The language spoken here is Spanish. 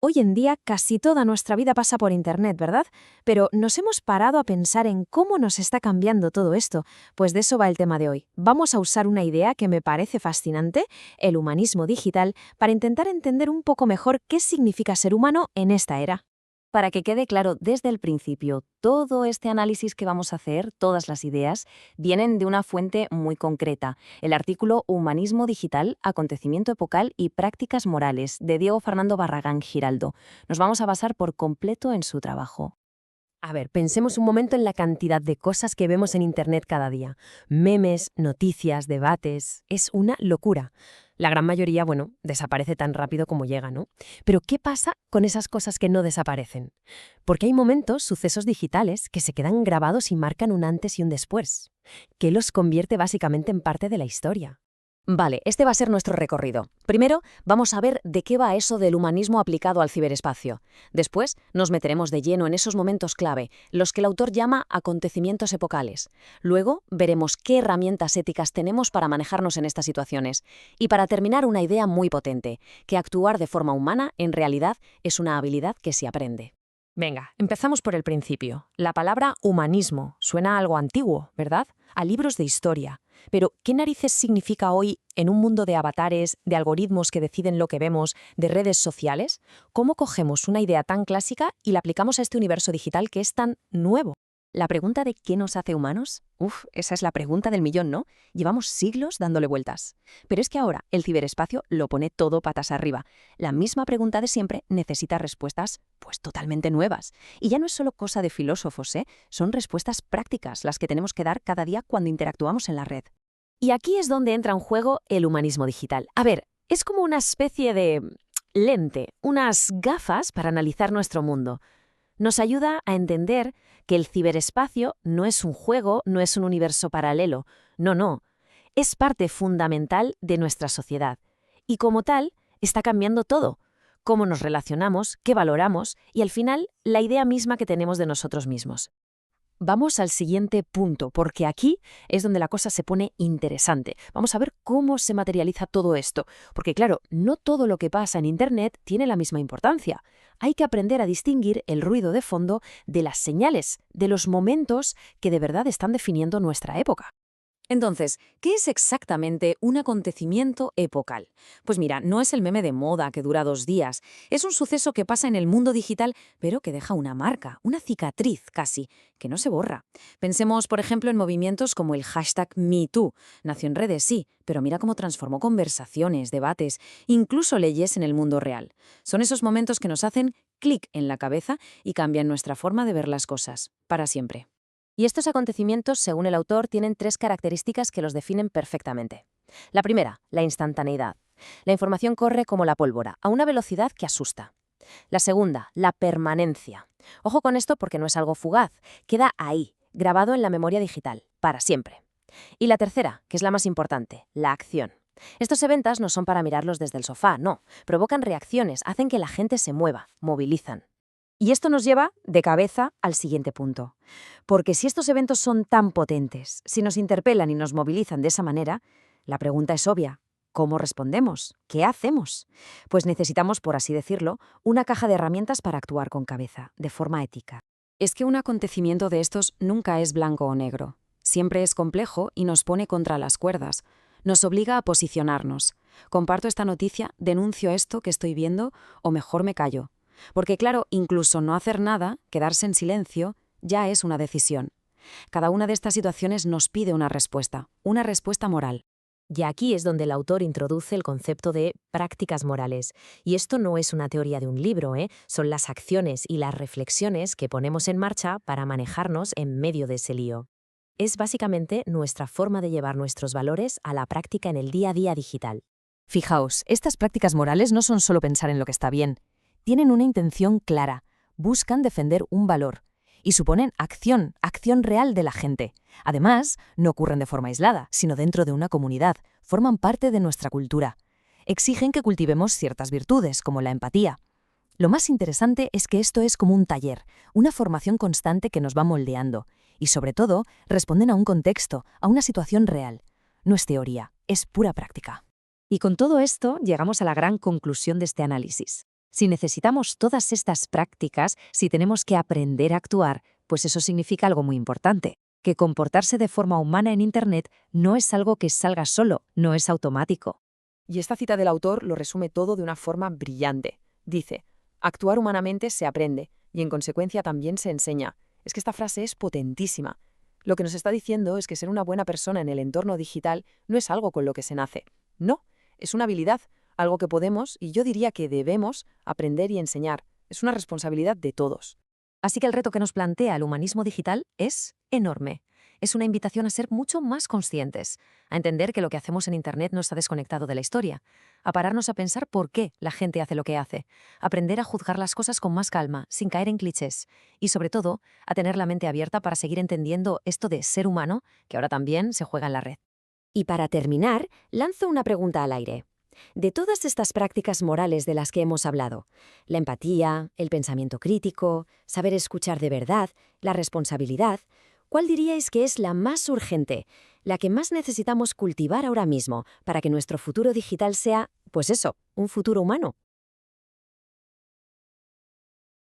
Hoy en día casi toda nuestra vida pasa por Internet, ¿verdad? Pero ¿nos hemos parado a pensar en cómo nos está cambiando todo esto? Pues de eso va el tema de hoy. Vamos a usar una idea que me parece fascinante, el humanismo digital, para intentar entender un poco mejor qué significa ser humano en esta era. Para que quede claro desde el principio, todo este análisis que vamos a hacer, todas las ideas, vienen de una fuente muy concreta, el artículo Humanismo Digital, Acontecimiento Epocal y Prácticas Morales, de Diego Fernando Barragán Giraldo. Nos vamos a basar por completo en su trabajo. A ver, pensemos un momento en la cantidad de cosas que vemos en Internet cada día. Memes, noticias, debates. Es una locura. La gran mayoría, bueno, desaparece tan rápido como llega, ¿no? Pero ¿qué pasa con esas cosas que no desaparecen? Porque hay momentos, sucesos digitales, que se quedan grabados y marcan un antes y un después, que los convierte básicamente en parte de la historia. Vale, este va a ser nuestro recorrido. Primero, vamos a ver de qué va eso del humanismo aplicado al ciberespacio. Después, nos meteremos de lleno en esos momentos clave, los que el autor llama acontecimientos epocales. Luego, veremos qué herramientas éticas tenemos para manejarnos en estas situaciones. Y para terminar, una idea muy potente, que actuar de forma humana, en realidad, es una habilidad que se aprende. Venga, empezamos por el principio. La palabra humanismo suena a algo antiguo, ¿verdad? A libros de historia. Pero, ¿qué narices significa hoy en un mundo de avatares, de algoritmos que deciden lo que vemos, de redes sociales? ¿Cómo cogemos una idea tan clásica y la aplicamos a este universo digital que es tan nuevo? La pregunta de ¿qué nos hace humanos? Esa es la pregunta del millón, ¿no? Llevamos siglos dándole vueltas. Pero es que ahora el ciberespacio lo pone todo patas arriba. La misma pregunta de siempre necesita respuestas, pues totalmente nuevas. Y ya no es solo cosa de filósofos, ¿eh? Son respuestas prácticas las que tenemos que dar cada día cuando interactuamos en la red. Y aquí es donde entra en juego el humanismo digital. A ver, es como una especie de lente, unas gafas para analizar nuestro mundo. Nos ayuda a entender que el ciberespacio no es un juego, no es un universo paralelo. No, no. Es parte fundamental de nuestra sociedad. Y como tal, está cambiando todo. Cómo nos relacionamos, qué valoramos y al final, la idea misma que tenemos de nosotros mismos. Vamos al siguiente punto, porque aquí es donde la cosa se pone interesante. Vamos a ver cómo se materializa todo esto. Porque claro, no todo lo que pasa en Internet tiene la misma importancia. Hay que aprender a distinguir el ruido de fondo de las señales, de los momentos que de verdad están definiendo nuestra época. Entonces, ¿qué es exactamente un acontecimiento epocal? Pues mira, no es el meme de moda que dura 2 días, es un suceso que pasa en el mundo digital, pero que deja una marca, una cicatriz casi, que no se borra. Pensemos, por ejemplo, en movimientos como el hashtag #MeToo. Nació en redes, sí, pero mira cómo transformó conversaciones, debates, incluso leyes en el mundo real. Son esos momentos que nos hacen clic en la cabeza y cambian nuestra forma de ver las cosas, para siempre. Y estos acontecimientos, según el autor, tienen 3 características que los definen perfectamente. La primera, la instantaneidad. La información corre como la pólvora, a una velocidad que asusta. La segunda, la permanencia. Ojo con esto porque no es algo fugaz, queda ahí, grabado en la memoria digital, para siempre. Y la tercera, que es la más importante, la acción. Estos eventos no son para mirarlos desde el sofá, no, provocan reacciones, hacen que la gente se mueva, movilizan. Y esto nos lleva de cabeza al siguiente punto. Porque si estos eventos son tan potentes, si nos interpelan y nos movilizan de esa manera, la pregunta es obvia. ¿Cómo respondemos? ¿Qué hacemos? Pues necesitamos, por así decirlo, una caja de herramientas para actuar con cabeza, de forma ética. Es que un acontecimiento de estos nunca es blanco o negro. Siempre es complejo y nos pone contra las cuerdas. Nos obliga a posicionarnos. Comparto esta noticia, denuncio esto que estoy viendo o mejor me callo. Porque claro, incluso no hacer nada, quedarse en silencio, ya es una decisión. Cada una de estas situaciones nos pide una respuesta moral. Y aquí es donde el autor introduce el concepto de prácticas morales. Y esto no es una teoría de un libro, son las acciones y las reflexiones que ponemos en marcha para manejarnos en medio de ese lío. Es básicamente nuestra forma de llevar nuestros valores a la práctica en el día a día digital. Fijaos, estas prácticas morales no son solo pensar en lo que está bien. Tienen una intención clara, buscan defender un valor y suponen acción real de la gente. Además, no ocurren de forma aislada, sino dentro de una comunidad, forman parte de nuestra cultura. Exigen que cultivemos ciertas virtudes, como la empatía. Lo más interesante es que esto es como un taller, una formación constante que nos va moldeando, y sobre todo, responden a un contexto, a una situación real. No es teoría, es pura práctica. Y con todo esto llegamos a la gran conclusión de este análisis. Si necesitamos todas estas prácticas, si tenemos que aprender a actuar, pues eso significa algo muy importante, que comportarse de forma humana en Internet no es algo que salga solo, no es automático. Y esta cita del autor lo resume todo de una forma brillante. Dice, actuar humanamente se aprende y en consecuencia también se enseña. Es que esta frase es potentísima. Lo que nos está diciendo es que ser una buena persona en el entorno digital no es algo con lo que se nace. No, es una habilidad, algo que podemos, y yo diría que debemos, aprender y enseñar. Es una responsabilidad de todos. Así que el reto que nos plantea el humanismo digital es enorme. Es una invitación a ser mucho más conscientes, a entender que lo que hacemos en Internet no está desconectado de la historia, a pararnos a pensar por qué la gente hace lo que hace, aprender a juzgar las cosas con más calma, sin caer en clichés, y sobre todo, a tener la mente abierta para seguir entendiendo esto de ser humano, que ahora también se juega en la red. Y para terminar, lanzo una pregunta al aire. De todas estas prácticas morales de las que hemos hablado, la empatía, el pensamiento crítico, saber escuchar de verdad, la responsabilidad, ¿cuál diríais que es la más urgente, la que más necesitamos cultivar ahora mismo para que nuestro futuro digital sea, pues eso, un futuro humano?